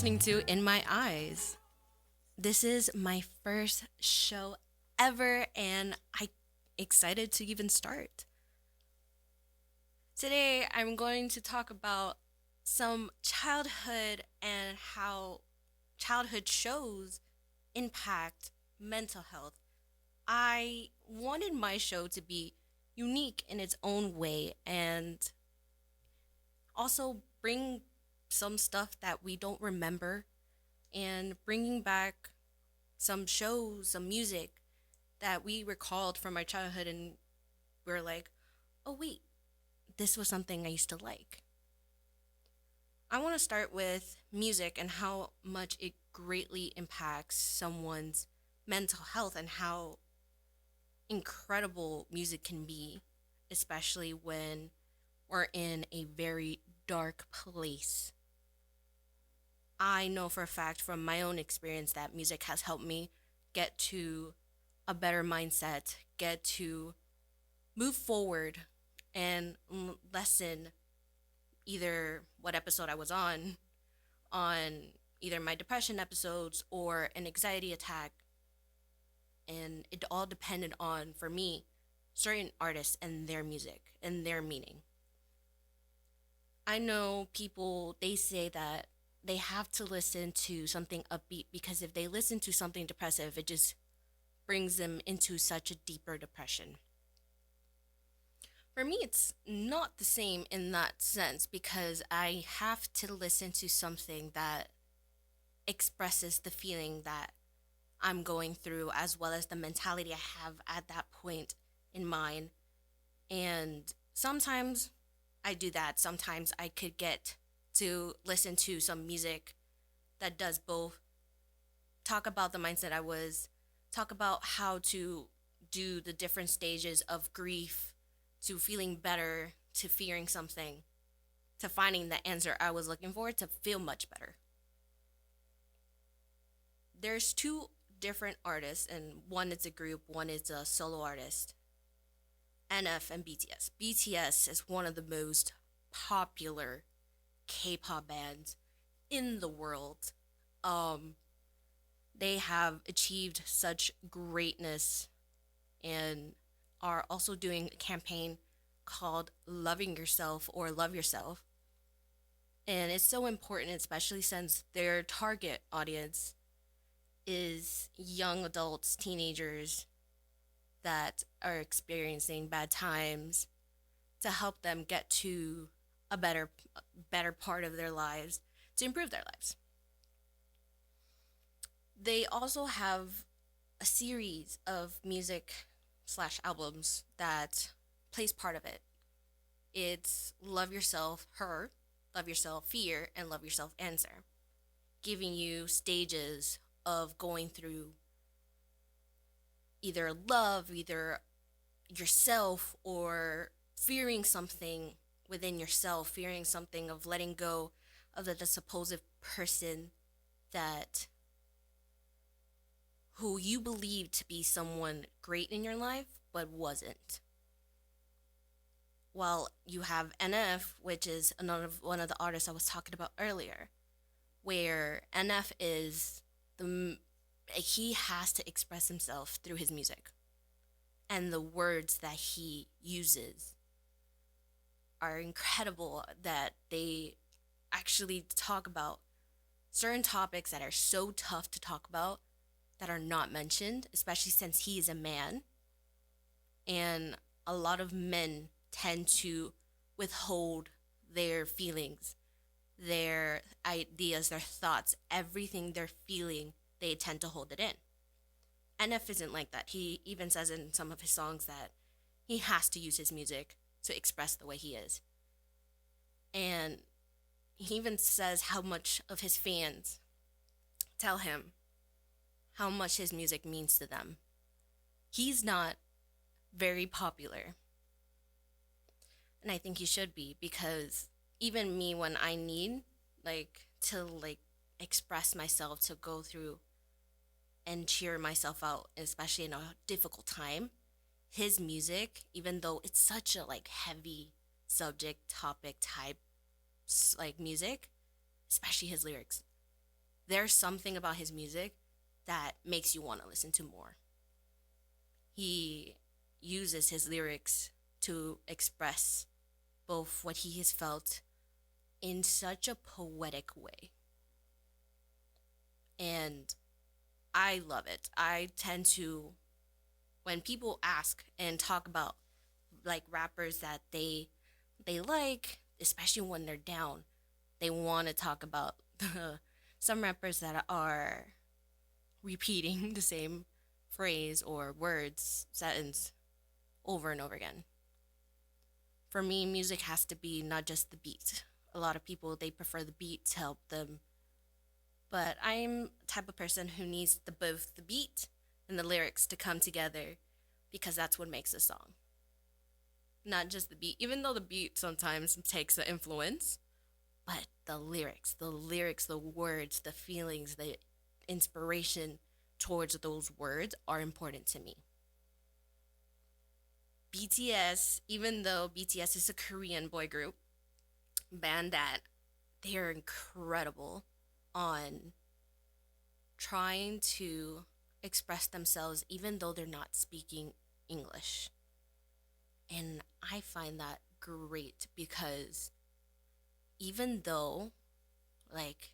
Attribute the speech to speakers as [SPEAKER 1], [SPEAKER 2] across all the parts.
[SPEAKER 1] listening to In My Eyes. This is my first show ever, and I'm excited to even start. Today, I'm going to talk about some childhood and how childhood shows impact mental health. I wanted my show to be unique in its own way and also bring some stuff that we don't remember and bringing back some shows, some music that we recalled from our childhood and we're like, oh, wait, this was something I used to like. I want to start with music and how much it greatly impacts someone's mental health and how incredible music can be, especially when we're in a very dark place. I know for a fact from my own experience that music has helped me get to a better mindset, get to move forward and lessen either what episode I was on either my depression episodes or an anxiety attack. And it all depended on, for me, certain artists and their music and their meaning. I know people, they say that they have to listen to something upbeat because if they listen to something depressive, it just brings them into such a deeper depression. For me, it's not the same in that sense because I have to listen to something that expresses the feeling that I'm going through as well as the mentality I have at that point in mind. And sometimes I do that. Sometimes I could get to listen to some music that does both talk about the mindset I was, talk about how to do the different stages of grief to feeling better to fearing something to finding the answer I was looking for to feel much better. There's two different artists, and one is a group, one is a solo artist. NF and BTS. BTS is one of the most popular K-pop bands in the world. Um, they have achieved such greatness and are also doing a campaign called Loving Yourself or Love Yourself. And it's so important, especially since their target audience is young adults, teenagers that are experiencing bad times to help them get to a better part of their lives to improve their lives. They also have a series of music slash albums that plays part of it. It's Love Yourself, Her, Love Yourself, Fear, and Love Yourself, Answer, giving you stages of going through either love, either yourself, or fearing something within yourself, fearing something of letting go of the supposed person that who you believed to be someone great in your life but wasn't. While you have NF, which is another one of the artists I was talking about earlier, where NF is the he has to express himself through his music, and the words that he uses are incredible. That they actually talk about certain topics that are so tough to talk about that are not mentioned, especially since he is a man. And a lot of men tend to withhold their feelings, their ideas, their thoughts, everything they're feeling, they tend to hold it in. NF isn't like that. He even says in some of his songs that he has to use his music to express the way he is. And he even says how much of his fans tell him how much his music means to them. He's not very popular. And I think he should be because even me when I need to express myself to go through and cheer myself out, especially in a difficult time, his music, even though it's such a heavy subject topic type music, especially his lyrics, there's something about his music that makes you want to listen to more. He uses his lyrics to express both what he has felt in such a poetic way. And I love it. I tend to, when people ask and talk about like rappers that they like, especially when they're down, they want to talk about some rappers that are repeating the same phrase or words, sentence over and over again. For me, music has to be not just the beat. A lot of people they prefer the beat to help them, but I'm the type of person who needs the both the beat and the lyrics to come together because that's what makes a song. Not just the beat, even though the beat sometimes takes the influence, but the lyrics, the words, the feelings, the inspiration towards those words are important to me. BTS, even though BTS is a Korean boy group band that they are incredible on trying to express themselves even though they're not speaking English. And I find that great because even though like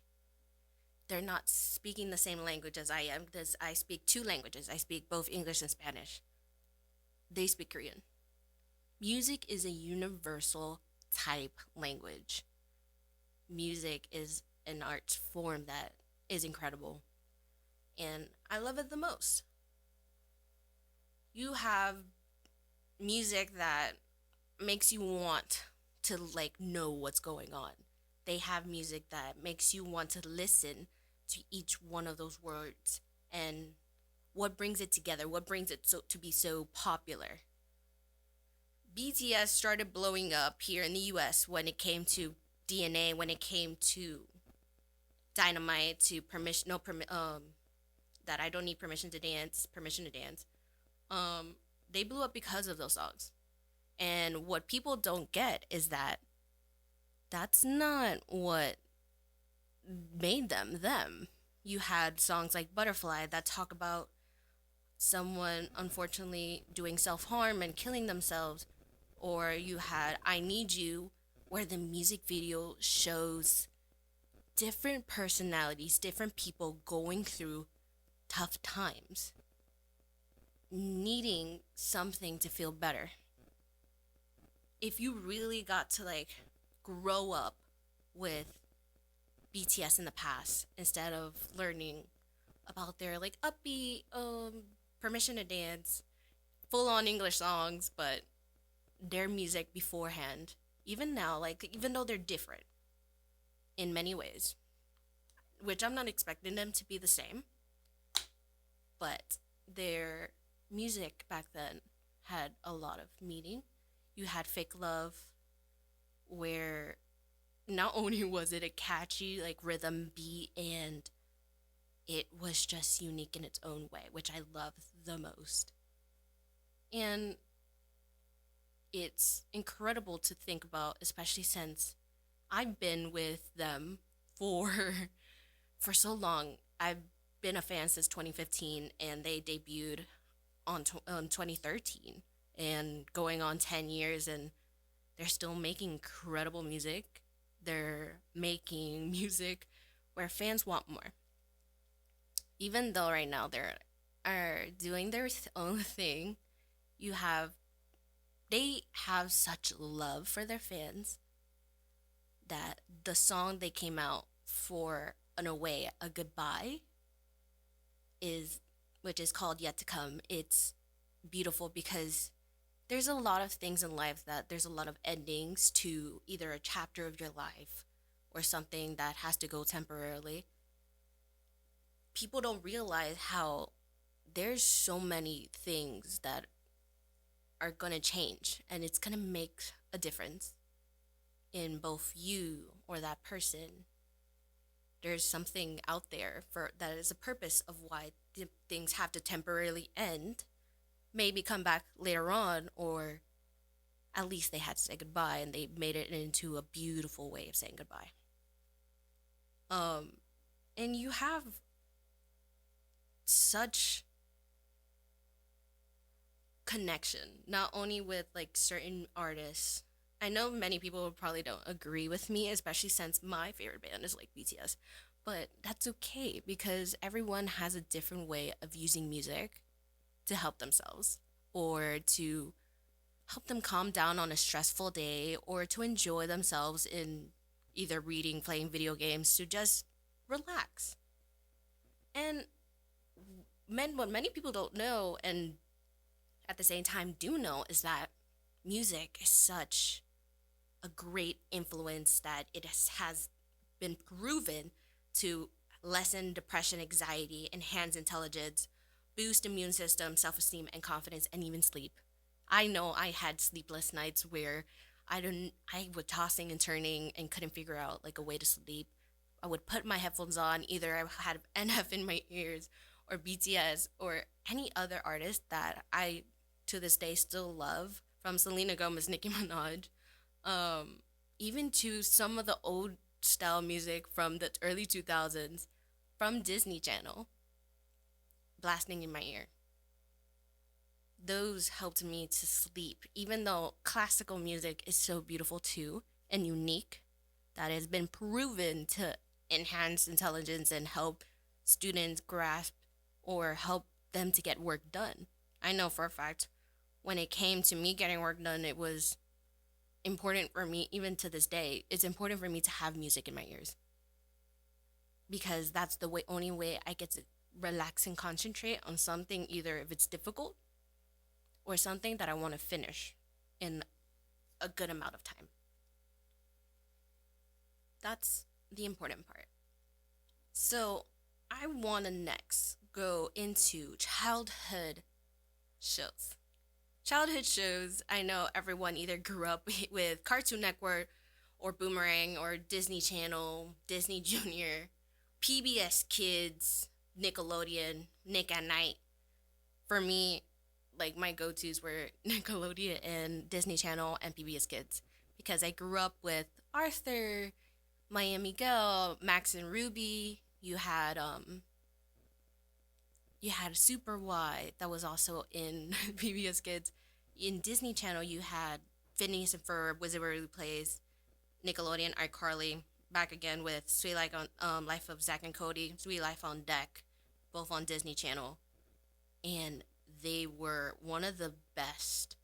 [SPEAKER 1] they're not speaking the same language as I am, because I speak two languages. I speak both English and Spanish. They speak Korean. Music is a universal type language. Music is an art form that is incredible, and I love it the most. You have music that makes you want to like know what's going on. They have music that makes you want to listen to each one of those words and what brings it together, what brings it so to be so popular. BTS started blowing up here in the US when it came to DNA, when it came to Dynamite, to permission no permit that I don't need permission to dance. They blew up because of those songs. And what people don't get is that that's not what made them them. You had songs like Butterfly that talk about someone unfortunately doing self harm and killing themselves, or you had I Need You, where the music video shows different personalities, different people going through tough times, needing something to feel better. If you really got to like grow up with BTS in the past instead of learning about their like upbeat permission to dance full on English songs, but their music beforehand, even now, like even though they're different in many ways, which I'm not expecting them to be the same, but their music back then had a lot of meaning. You had Fake Love, where not only was it a catchy like rhythm beat and it was just unique in its own way, which I love the most. And it's incredible to think about, especially since I've been with them for for so long. I've been a fan since 2015 and they debuted on 2013 and going on 10 years, and they're still making incredible music. They're making music where fans want more. Even though right now they're are doing their own thing, you have they have such love for their fans that the song they came out for an away, a goodbye, is which is called Yet to Come. It's beautiful because there's a lot of things in life that there's a lot of endings to either a chapter of your life or something that has to go temporarily. People don't realize how there's so many things that are going to change and it's going to make a difference in both you or that person. There's something out there for that is a purpose of why things have to temporarily end, maybe come back later on, or at least they had to say goodbye and they made it into a beautiful way of saying goodbye. um And you have such connection, not only with like certain artists. I know many people probably don't agree with me, especially since my favorite band is like BTS, but that's okay because everyone has a different way of using music to help themselves or to help them calm down on a stressful day or to enjoy themselves in either reading, playing video games, to just relax. And what many people don't know and at the same time do know is that music is such a great influence that has been proven to lessen depression, anxiety, enhance intelligence, boost immune system, self-esteem and confidence, and even sleep. I know I had sleepless nights where I would tossing and turning and couldn't figure out like a way to sleep. I would put my headphones on, either I had NF in my ears or BTS or any other artist that I to this day still love, from Selena Gomez, Nicki Minaj, um, even to some of the old style music from the early 2000s from Disney Channel blasting in my ear. Those helped me to sleep, even though classical music is so beautiful too and unique, that has been proven to enhance intelligence and help students grasp or help them to get work done. I know for a fact when it came to me getting work done, it was important for me, even to this day. It's important for me to have music in my ears because that's the only way I get to relax and concentrate on something, either if it's difficult or something that I want to finish in a good amount of time. That's the important part. So, I want to next go into childhood shows. Childhood shows, I know everyone either grew up with Cartoon Network or Boomerang or Disney Channel, Disney Junior, PBS Kids, Nickelodeon, Nick at Night. For me, like my go-tos were Nickelodeon and Disney Channel and PBS Kids because I grew up with Arthur, Miami Girl, Max and Ruby. You had Super Y that was also in PBS Kids. In Disney Channel, you had Phineas and Ferb, Wizard of Waverly Place, Nickelodeon, iCarly. Back again with Sweet Life on Life of Zack and Cody, Sweet Life on Deck, both on Disney Channel, and they were one of the best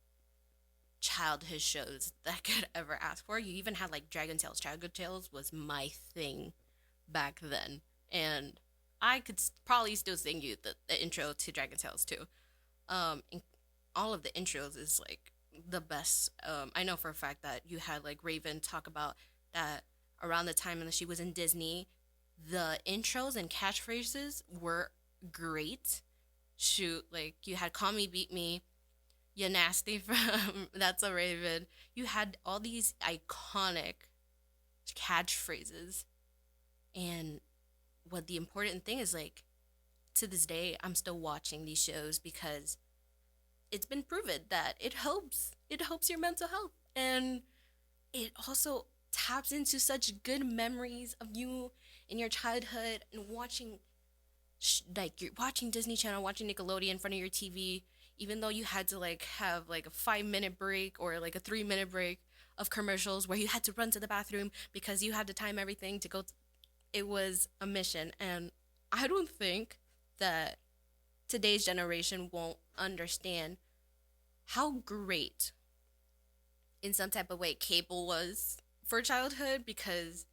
[SPEAKER 1] childhood shows that I could ever ask for. You even had like Dragon Tales. Dragon Tales was my thing back then, and I could probably still sing you the intro to Dragon Tales too. And all of the intros is like the best. I know for a fact that you had like Raven talk about that around the time that she was in Disney. The intros and catchphrases were great. Shoot, like you had Call Me Beat Me, You Nasty from That's a Raven. You had all these iconic catchphrases. And what the important thing is, like, to this day, I'm still watching these shows because it's been proven that it helps. It helps your mental health. And it also taps into such good memories of you in your childhood and watching like you're watching Disney Channel, watching Nickelodeon in front of your TV, even though you had to like have like a 5 minute break or like a 3 minute break of commercials where you had to run to the bathroom because you had to time everything to go. It was a mission, and I don't think that today's generation won't understand how great, in some type of way, cable was for childhood because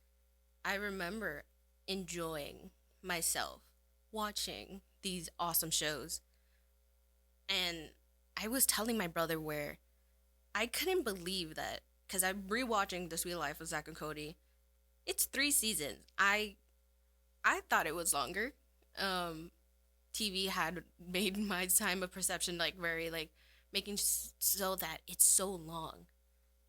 [SPEAKER 1] I remember enjoying myself watching these awesome shows. And I was telling my brother where I couldn't believe that because I'm rewatching The Sweet Life of Zack and Cody. It's 3 seasons. I thought it was longer. Um, TV had made my time of perception like very like making so that it's so long.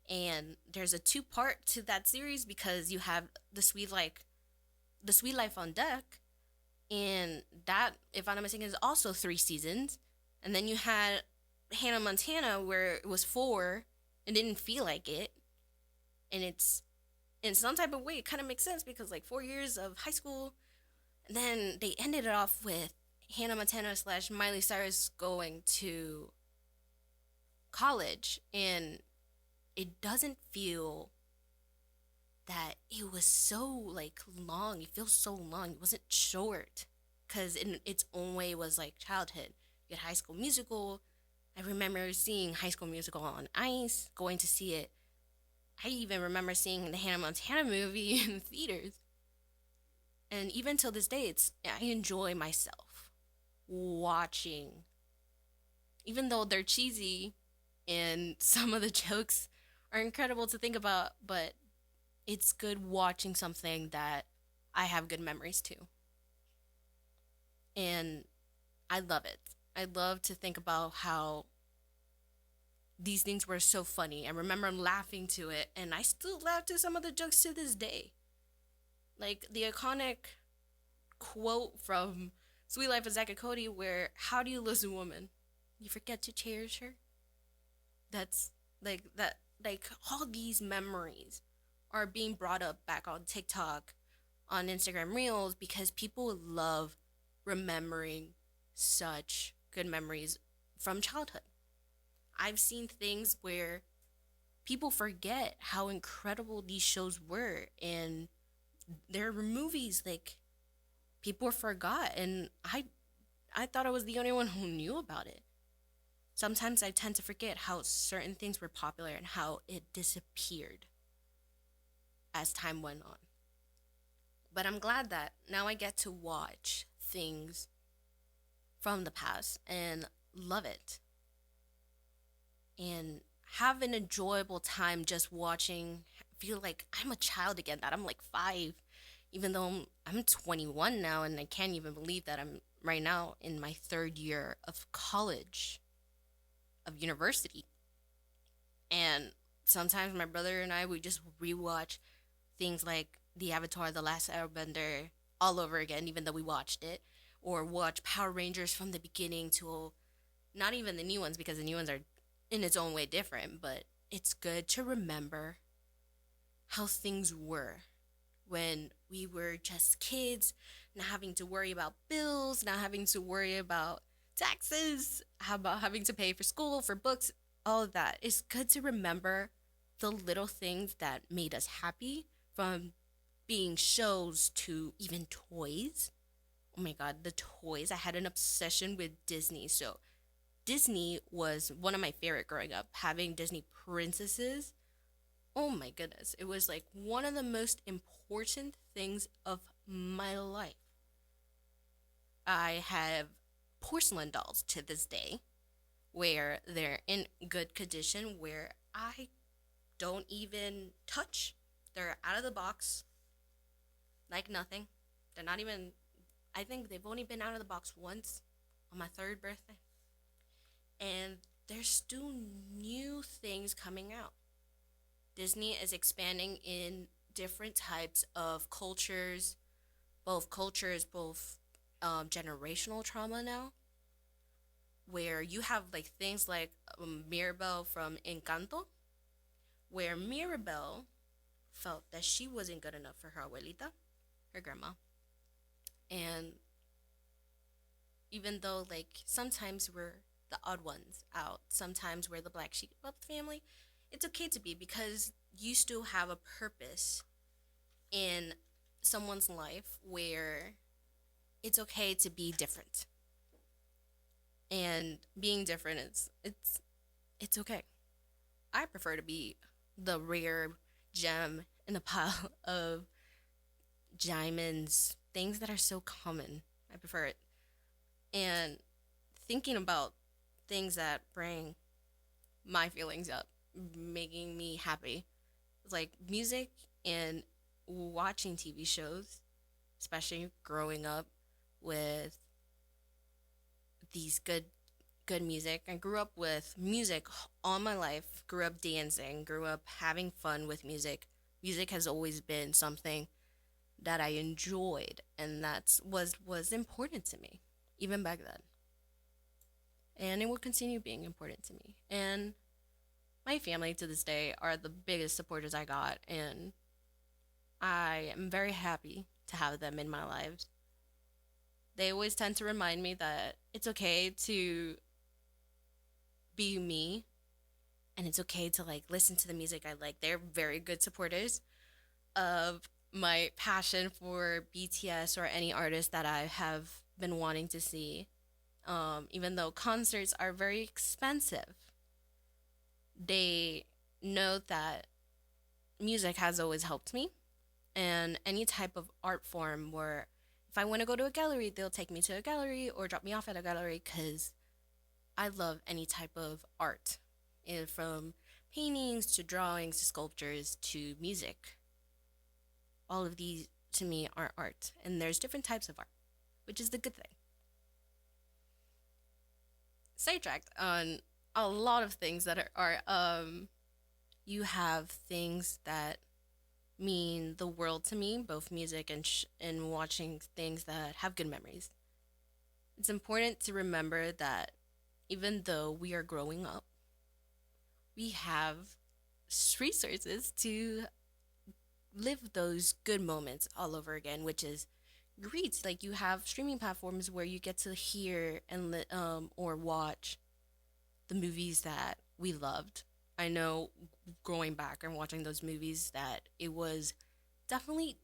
[SPEAKER 1] And there's a two-part to that series because you have the Sweet Life on Deck, and that, if I'm not mistaken, is also 3 seasons. And then you had Hannah Montana, where it was four, and didn't feel like it, and it's in some type of way it kind of makes sense because like 4 years of high school, And then they ended it off with Hannah Montana slash Miley Cyrus going to college, and it doesn't feel that it was so like long. It feels so long. It wasn't short, because in its own way it was like childhood. You had High School Musical. I remember seeing High School Musical on Ice, going to see it. I even remember seeing the Hannah Montana movie in the theaters. And even till this day, I enjoy myself watching, even though they're cheesy and some of the jokes are incredible to think about, but it's good watching something that I have good memories to. And I love it. I love to think about how these things were so funny. I remember laughing to it, and I still laugh to some of the jokes to this day. Like the iconic quote from Sweet Life of Zack and Cody, where how do you lose a woman? You forget to cherish her. That's like that. Like all these memories are being brought up back on TikTok, on Instagram Reels, because people love remembering such good memories from childhood. I've seen things where people forget how incredible these shows were, and there were movies like people forgot, and I thought I was the only one who knew about it. Sometimes I tend to forget how certain things were popular and how it disappeared as time went on. But I'm glad that now I get to watch things from the past and love it and have an enjoyable time just watching. Feel like I'm a child again, that I'm like 5, even though I'm 21 now, and I can't even believe that I'm right now in my third year of college, of university. And sometimes my brother and I, we just rewatch things like The Avatar, The Last Airbender all over again, even though we watched it, or watch Power Rangers from the beginning to not even the new ones, because the new ones are in its own way different, but it's good to remember how things were when we were just kids, not having to worry about bills, not having to worry about taxes, how about having to pay for school, for books, all of that. It's good to remember the little things that made us happy, from being shows to even toys. Oh my god, the toys. I had an obsession with Disney. So Disney was one of my favorite growing up, having Disney princesses. Oh my goodness. It was like one of the most important things of my life. I have porcelain dolls to this day where they're in good condition, where I don't even touch. They're out of the box like nothing. They're not even, I think they've only been out of the box once on my third birthday. And there's still new things coming out. Disney is expanding in different types of cultures, both generational trauma now, where you have like things like Mirabel from Encanto, where Mirabel felt that she wasn't good enough for her abuelita, her grandma. And even though like sometimes we're the odd ones out, sometimes we're the black sheep of the family, it's okay to be, because you still have a purpose in someone's life where it's okay to be different. And being different is it's okay. I prefer to be the rare gem in a pile of diamonds, things that are so common. I prefer it. And thinking about things that bring my feelings up, making me happy, like music and watching TV shows, especially growing up with these good music. I grew up with music all my life. Grew up dancing, grew up having fun with music. Music has always been something that I enjoyed, and was important to me even back then. And it will continue being important to me. And my family to this day are the biggest supporters I got, and I am very happy to have them in my lives. They always tend to remind me that it's okay to be me, and it's okay to like listen to the music I like. They're very good supporters of my passion for BTS or any artist that I have been wanting to see. Even though concerts are very expensive, they know that music has always helped me, and any type of art form where if I want to go to a gallery, they'll take me to a gallery or drop me off at a gallery because I love any type of art, and from paintings to drawings to sculptures to music. All of these to me are art, and there's different types of art, which is the good thing. Sidetracked on a lot of things that are you have things that mean the world to me, both music and watching things that have good memories. It's important to remember that even though we are growing up, we have resources to live those good moments all over again, which is great. Like you have streaming platforms where you get to hear and or watch the movies that we loved. I know going back and watching those movies that it was definitely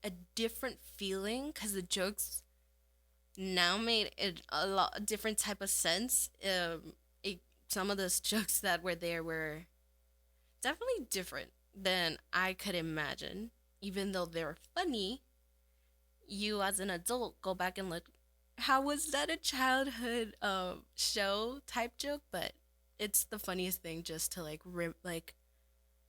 [SPEAKER 1] a different feeling because the jokes now made it a lot a different type of sense. Some of those jokes that were there were definitely different than I could imagine. Even though they're funny, you as an adult go back and look, how was that a childhood show type joke? But it's the funniest thing just to like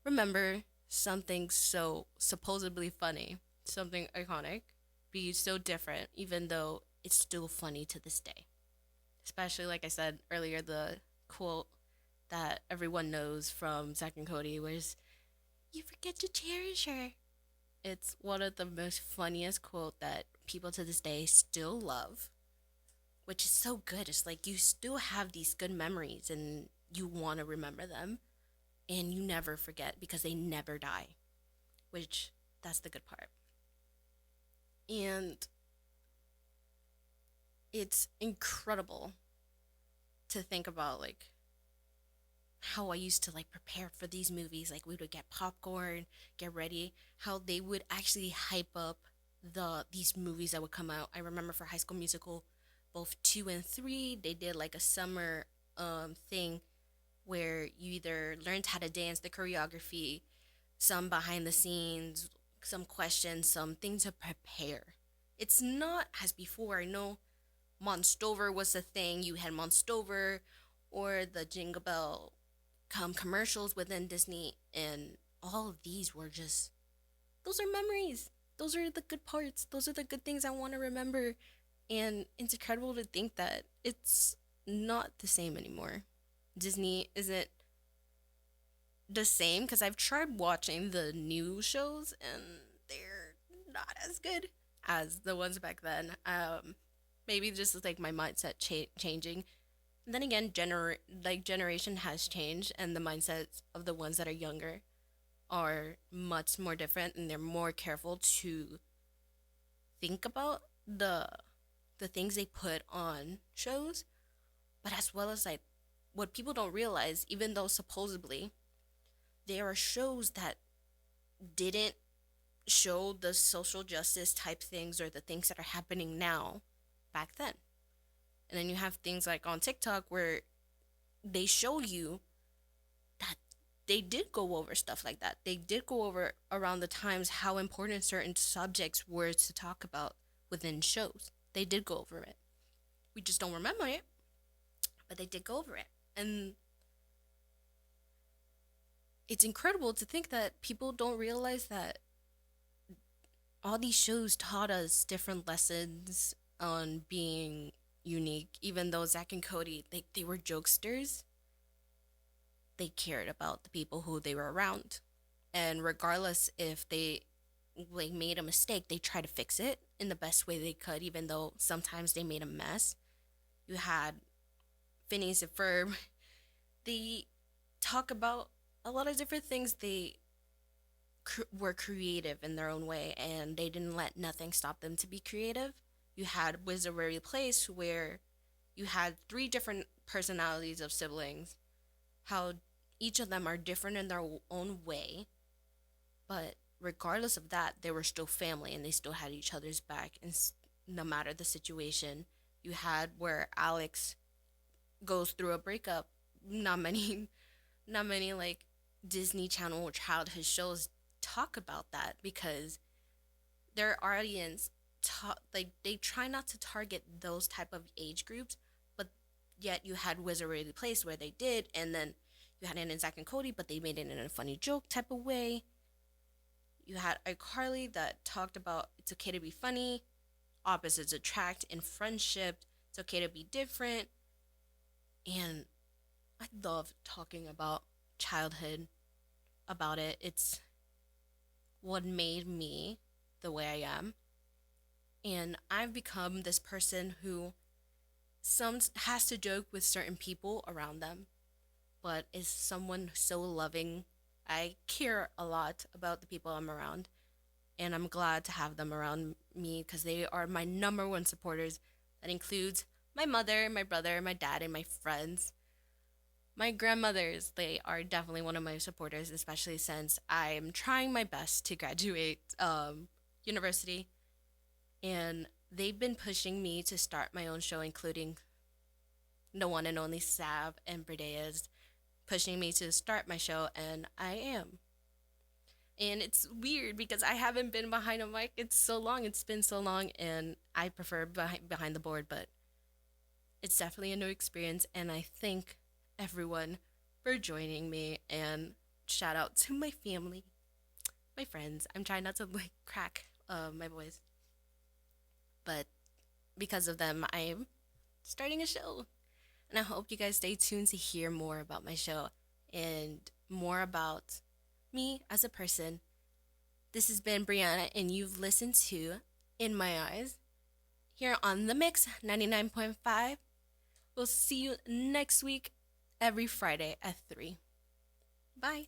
[SPEAKER 1] remember something so supposedly funny, something iconic, be so different, even though it's still funny to this day. Especially like I said earlier, the quote that everyone knows from Zack and Cody was, "You forget to cherish her." It's one of the most funniest quote that people to this day still love, which is so good. It's like you still have these good memories and you want to remember them and you never forget because they never die, which that's the good part. And it's incredible to think about like how I used to like prepare for these movies. Like we would get popcorn, get ready, how they would actually hype up these movies that would come out. I remember for High School Musical, both 2 and 3, they did like a summer thing where you either learned how to dance, the choreography, some behind the scenes, some questions, something to prepare. It's not as before. I know Monstover was a thing. You had Monstover or the Jingle Bell commercials within Disney, and all of these were just those are memories. Those are the good parts. Those are the good things I want to remember. And it's incredible to think that it's not the same anymore. Disney isn't the same because I've tried watching the new shows and they're not as good as the ones back then. Maybe just like my mindset changing. And then again, generation has changed, and the mindsets of the ones that are younger are much more different, and they're more careful to think about the things they put on shows, but as well as like what people don't realize, even though supposedly there are shows that didn't show the social justice type things or the things that are happening now back then. And then you have things like on TikTok where they show you that they did go over stuff like that. They did go over around the times how important certain subjects were to talk about within shows. They did go over it. We just don't remember it, but they did go over it. And it's incredible to think that people don't realize that all these shows taught us different lessons on being unique. Even though Zach and Cody, they were jokesters, they cared about the people who they were around. And regardless if they like made a mistake, they tried to fix it in the best way they could, even though sometimes they made a mess. You had Phineas and Ferb. They talk about a lot of different things. They were creative in their own way, and they didn't let nothing stop them to be creative. You had Wizardary Place, where you had three different personalities of siblings, how each of them are different in their own way, but regardless of that, they were still family and they still had each other's back. And no matter the situation, you had where Alex goes through a breakup. Not many, not many like Disney Channel childhood shows talk about that because their audience, like they try not to target those type of age groups, but yet you had Wizardry Place where they did, and then you had Anna and Zach and Cody, but they made it in a funny joke type of way. You had iCarly that talked about it's okay to be funny, opposites attract in friendship, it's okay to be different. And I love talking about childhood, about it. It's what made me the way I am. And I've become this person who some has to joke with certain people around them, but is someone so loving. I care a lot about the people I'm around, and I'm glad to have them around me because they are my number one supporters. That includes my mother, my brother, my dad, and my friends. My grandmothers, they are definitely one of my supporters, especially since I'm trying my best to graduate university. And they've been pushing me to start my own show, including the one and only Sav and Bredeas, pushing me to start my show, and I am. And it's weird because I haven't been behind a mic. It's so long. It's been so long, and I prefer behind the board, but it's definitely a new experience. And I thank everyone for joining me. And shout out to my family, my friends. I'm trying not to like crack my voice, but because of them, I'm starting a show. And I hope you guys stay tuned to hear more about my show and more about me as a person. This has been Brianna, and you've listened to In My Eyes here on The Mix 99.5. We'll see you next week, every Friday at 3. Bye.